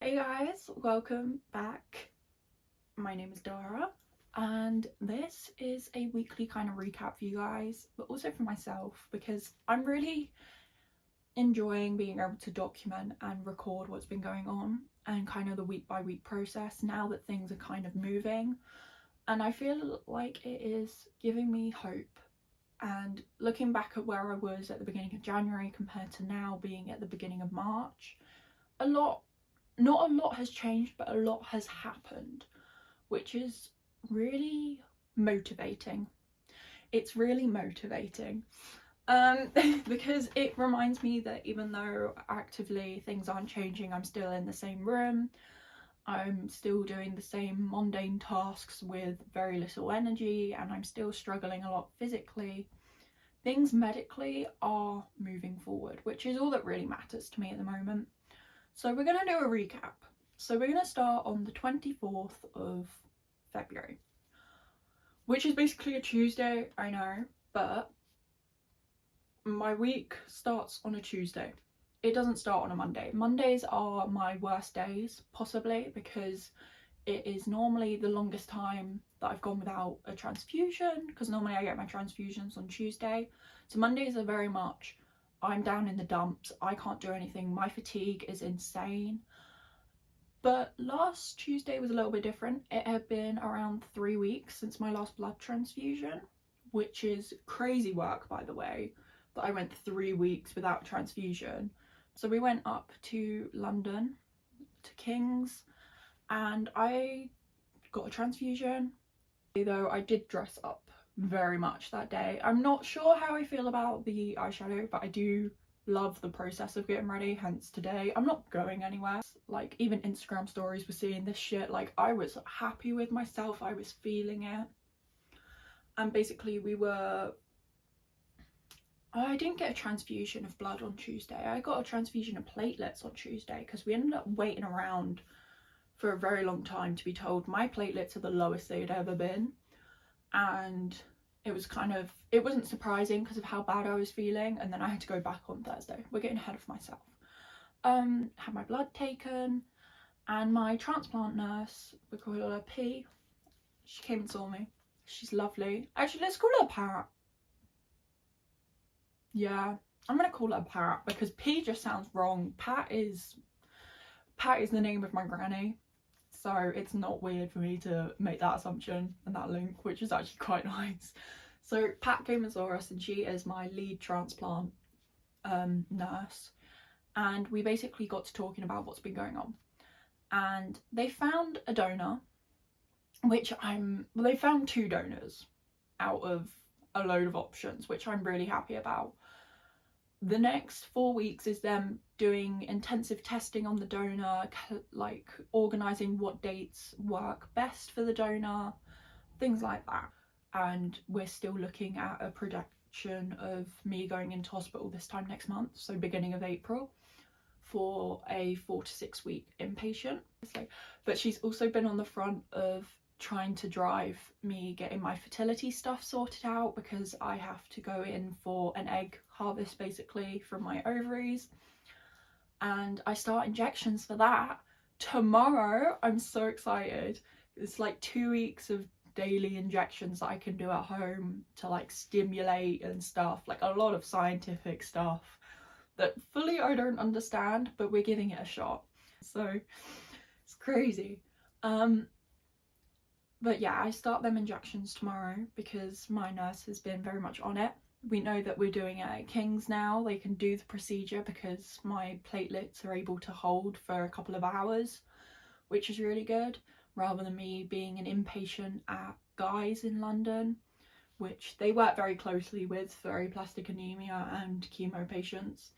Hey guys, welcome back. My name is Dara and this is a weekly kind of recap for you guys, but also for myself because I'm really enjoying being able to document and record what's been going on and kind of the week by week process now that things are kind of moving, and I feel like it is giving me hope. And looking back at where I was at the beginning of January compared to now being at the beginning of March, a lot not a lot has changed, but a lot has happened, which is really motivating. It's really motivating because it reminds me that even though actively things aren't changing, I'm still in the same room, I'm still doing the same mundane tasks with very little energy, and I'm still struggling a lot physically. Things medically are moving forward, which is all that really matters to me at the moment. So we're going to do a recap. So we're going to start on the 24th of February, which is basically a Tuesday, I know, but my week starts on a Tuesday. It doesn't start on a Monday. Mondays are my worst days, possibly, because it is normally the longest time that I've gone without a transfusion, because normally I get my transfusions on Tuesday. So Mondays are very much, I'm down in the dumps, I can't do anything, my fatigue is insane. But last Tuesday was a little bit different. It had been around 3 weeks since my last blood transfusion, which is crazy work, by the way, that I went 3 weeks without transfusion. So we went up to London, to King's, and I got a transfusion, though I did dress up very much that day. I'm not sure how I feel about the eyeshadow, but I do love the process of getting ready, hence today. I'm not going anywhere. Like, even Instagram stories were seeing this shit. Like, I was happy with myself, I was feeling it. And basically I didn't get a transfusion of blood on Tuesday. I got a transfusion of platelets on Tuesday because we ended up waiting around for a very long time to be told my platelets are the lowest they'd ever been. And it wasn't surprising because of how bad I was feeling, and then I had to go back on Thursday. We're getting ahead of myself. Had my blood taken, and my transplant nurse, we call her P, she came and saw me. She's lovely. Actually, let's call her Pat. Yeah, I'm gonna call her Pat because P just sounds wrong. Pat is the name of my granny, so it's not weird for me to make that assumption and that link, which is actually quite nice. So Pat came and saw us, and she is my lead transplant nurse, and we basically got to talking about what's been going on. And they found a donor, they found 2 donors out of a load of options, which I'm really happy about. The next 4 weeks is them doing intensive testing on the donor, like organising what dates work best for the donor, things like that. And we're still looking at a projection of me going into hospital this time next month, so beginning of April, for a 4 to 6 week inpatient. But she's also been on the front of trying to drive me getting my fertility stuff sorted out, because I have to go in for an egg harvest basically from my ovaries, and I start injections for that tomorrow. I'm so excited. It's like 2 weeks of daily injections that I can do at home to like stimulate and stuff, like a lot of scientific stuff that fully I don't understand, but we're giving it a shot. So it's crazy. But yeah, I start them injections tomorrow because my nurse has been very much on it. We know that we're doing it at King's now. They can do the procedure because my platelets are able to hold for a couple of hours, which is really good, rather than me being an inpatient at Guy's in London, which they work very closely with for aplastic anemia and chemo patients.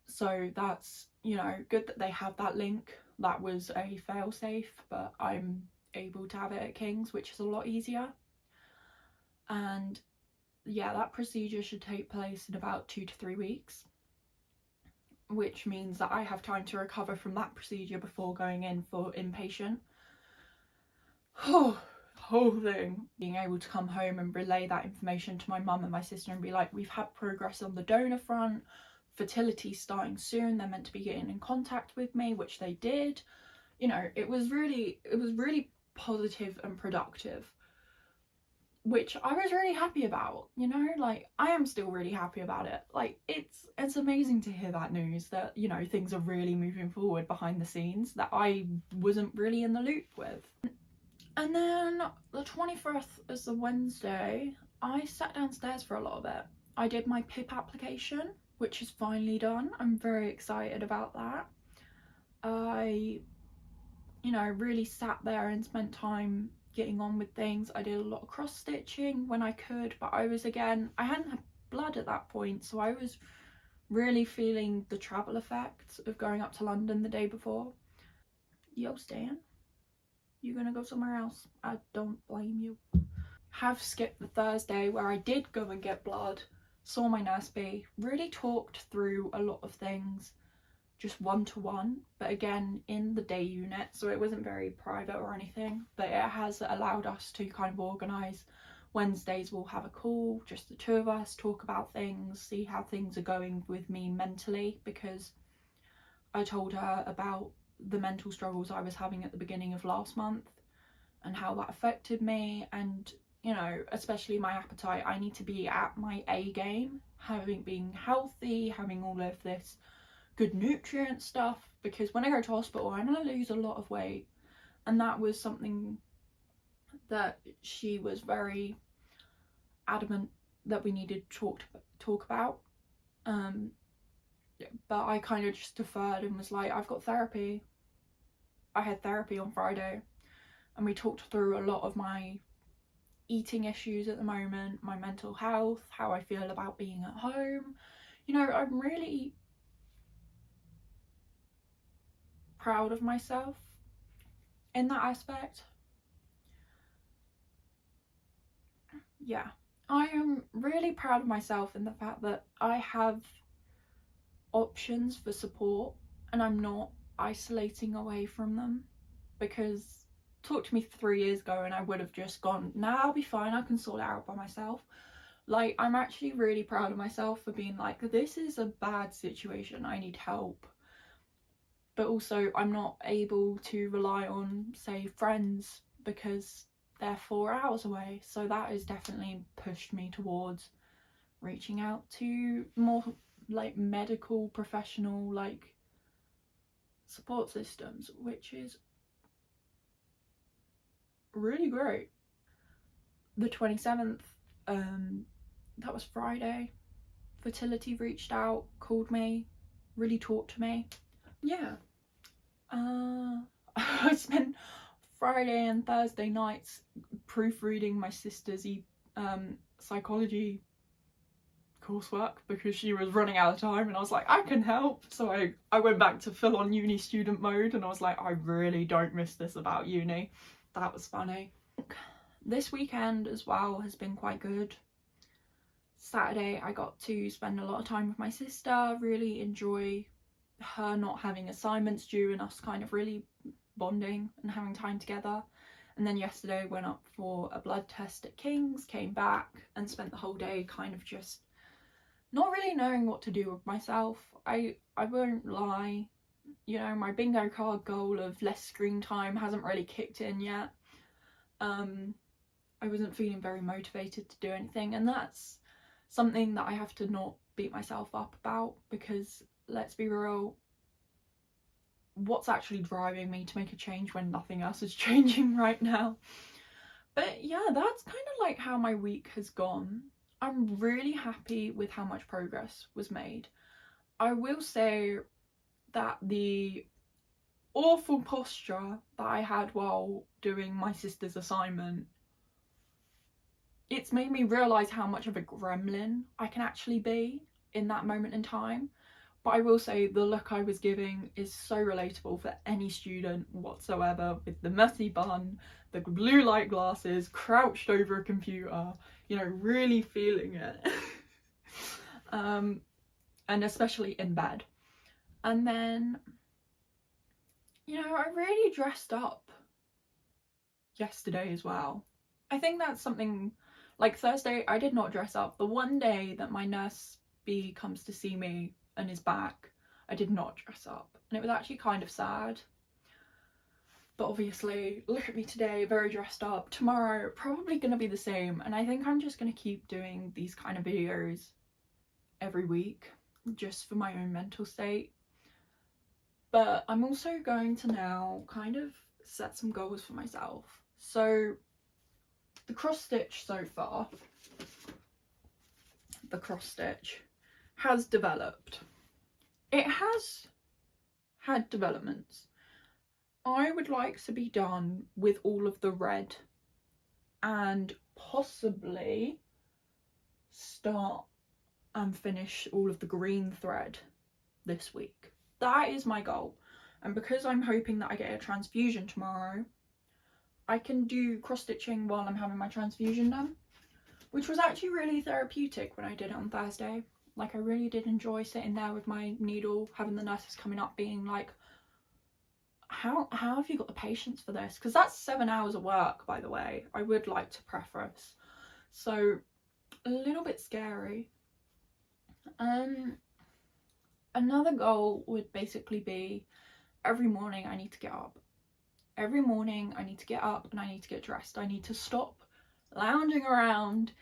So that's, good that they have that link. That was a fail-safe, but I'm able to have it at King's, which is a lot easier. And yeah, that procedure should take place in about 2 to 3 weeks, which means that I have time to recover from that procedure before going in for inpatient. Whole thing, being able to come home and relay that information to my mum and my sister and be like, we've had progress on the donor front, fertility starting soon. They're meant to be getting in contact with me, which they did. You know, it was really positive and productive, which I was really happy about. You know, like, I am still really happy about it. Like, it's amazing to hear that news, that, you know, things are really moving forward behind the scenes that I wasn't really in the loop with. And then the 21st is the Wednesday. I sat downstairs for a lot of it. I did my PIP application, which is finally done. I'm very excited about that. I, you know, really sat there and spent time getting on with things. I did a lot of cross stitching when I could, but I hadn't had blood at that point, so I was really feeling the travel effects of going up to London the day before. Yo, Stan, you gonna go somewhere else? I don't blame you. Have skipped the Thursday where I did go and get blood, saw my nurse B, really talked through a lot of things, just one-to-one, but again in the day unit, so it wasn't very private or anything, but it has allowed us to kind of organise Wednesdays. We'll have a call, just the two of us, talk about things, see how things are going with me mentally, because I told her about the mental struggles I was having at the beginning of last month and how that affected me, and, you know, especially my appetite. I need to be at my A game, being healthy, having all of this good nutrient stuff, because when I go to hospital I'm going to lose a lot of weight, and that was something that she was very adamant that we needed to talk about. But I kind of just deferred and was like, I've got therapy. I had therapy on Friday, and we talked through a lot of my eating issues at the moment, my mental health, how I feel about being at home. You know, I'm really proud of myself in that aspect. Yeah, I am really proud of myself in the fact that I have options for support and I'm not isolating away from them, because talk to me 3 years ago and I would have just gone, nah, I'll be fine, I can sort it out by myself. Like, I'm actually really proud of myself for being like, this is a bad situation, I need help. But also I'm not able to rely on, say, friends, because they're 4 hours away. So that has definitely pushed me towards reaching out to more like medical professional like support systems, which is really great. The 27th, that was Friday, fertility reached out, called me, really talked to me. Yeah. I spent Friday and Thursday nights proofreading my sister's psychology coursework because she was running out of time, and I was like, I can help. So I went back to full on uni student mode, and I was like, I really don't miss this about uni. That was funny. This weekend as well has been quite good. Saturday I got to spend a lot of time with my sister, really enjoy her not having assignments due and us kind of really bonding and having time together. And then yesterday went up for a blood test at King's, came back and spent the whole day kind of just not really knowing what to do with myself. I won't lie, you know, my bingo card goal of less screen time hasn't really kicked in yet. I wasn't feeling very motivated to do anything, and that's something that I have to not beat myself up about, because let's be real, what's actually driving me to make a change when nothing else is changing right now? But yeah, that's kind of like how my week has gone. I'm really happy with how much progress was made. I will say that the awful posture that I had while doing my sister's assignment, it's made me realise how much of a gremlin I can actually be in that moment in time. But I will say the look I was giving is so relatable for any student whatsoever, with the messy bun, the blue light glasses, crouched over a computer, you know, really feeling it. And especially in bed. And then, you know, I really dressed up yesterday as well. I think that's something, like Thursday I did not dress up. The one day that my nurse B comes to see me, and his back, I did not dress up, and it was actually kind of sad. But obviously, look at me today, very dressed up. Tomorrow, probably going to be the same, and I think I'm just going to keep doing these kind of videos every week, just for my own mental state. But I'm also going to now kind of set some goals for myself. So the cross stitch so far, the cross stitch has developed. It has had developments. I would like to be done with all of the red and possibly start and finish all of the green thread this week. That is my goal. And because I'm hoping that I get a transfusion tomorrow, I can do cross stitching while I'm having my transfusion done, which was actually really therapeutic when I did it on Thursday. Like, I really did enjoy sitting there with my needle, having the nurses coming up being like, how have you got the patience for this? Because that's 7 hours of work, by the way, I would like to preface. So a little bit scary. Another goal would basically be every morning I need to get up. Every morning I need to get up and I need to get dressed. I need to stop lounging around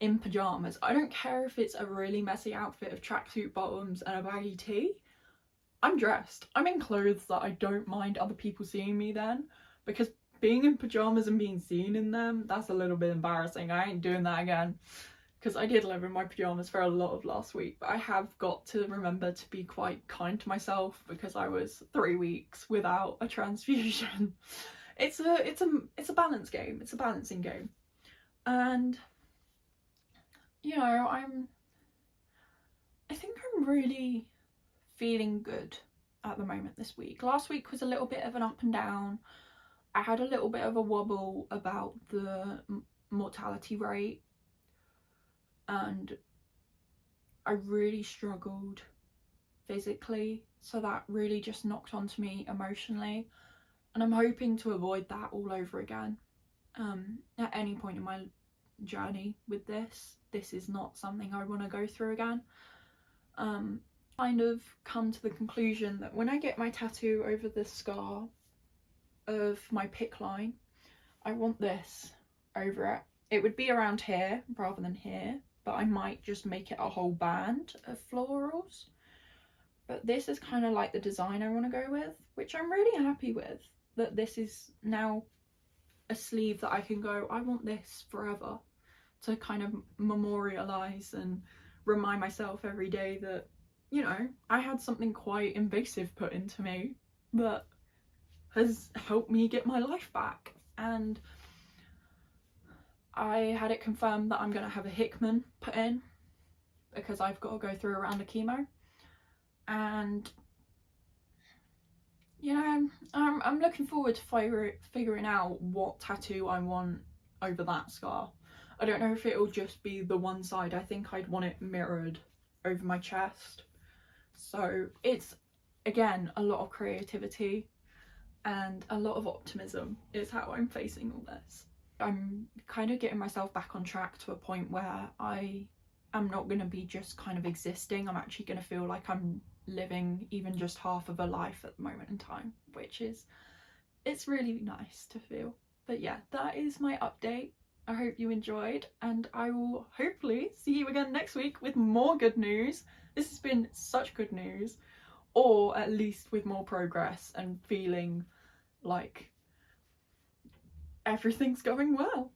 in pyjamas. I don't care if it's a really messy outfit of tracksuit bottoms and a baggy tee. I'm dressed. I'm in clothes that I don't mind other people seeing me then, because being in pyjamas and being seen in them, that's a little bit embarrassing. I ain't doing that again, because I did live in my pyjamas for a lot of last week. But I have got to remember to be quite kind to myself, because I was 3 weeks without a transfusion. It's a balance game. It's a balancing game. And you know, I think I'm really feeling good at the moment this week. Last week was a little bit of an up and down. I had a little bit of a wobble about the mortality rate, and I really struggled physically, so that really just knocked onto me emotionally, and I'm hoping to avoid that all over again. At any point in my journey with this is not something I want to go through again. Kind of come to the conclusion that when I get my tattoo over the scar of my PICC line, I want this over it. It would be around here rather than here, but I might just make it a whole band of florals. But this is kind of like the design I want to go with, which I'm really happy with, that this is now a sleeve that I can go, I want this forever, to kind of memorialise and remind myself every day that, you know, I had something quite invasive put into me that has helped me get my life back. And I had it confirmed that I'm going to have a Hickman put in, because I've got to go through a round of chemo. And you know, I'm looking forward to figuring out what tattoo I want over that scar. I don't know if it'll just be the one side. I think I'd want it mirrored over my chest. So it's, again, a lot of creativity and a lot of optimism is how I'm facing all this. I'm kind of getting myself back on track to a point where I am not going to be just kind of existing. I'm actually going to feel like I'm living even just half of a life at the moment in time, which is, it's really nice to feel. But yeah, that is my update. I hope you enjoyed, and I will hopefully see you again next week with more good news. This has been such good news, or at least with more progress and feeling like everything's going well.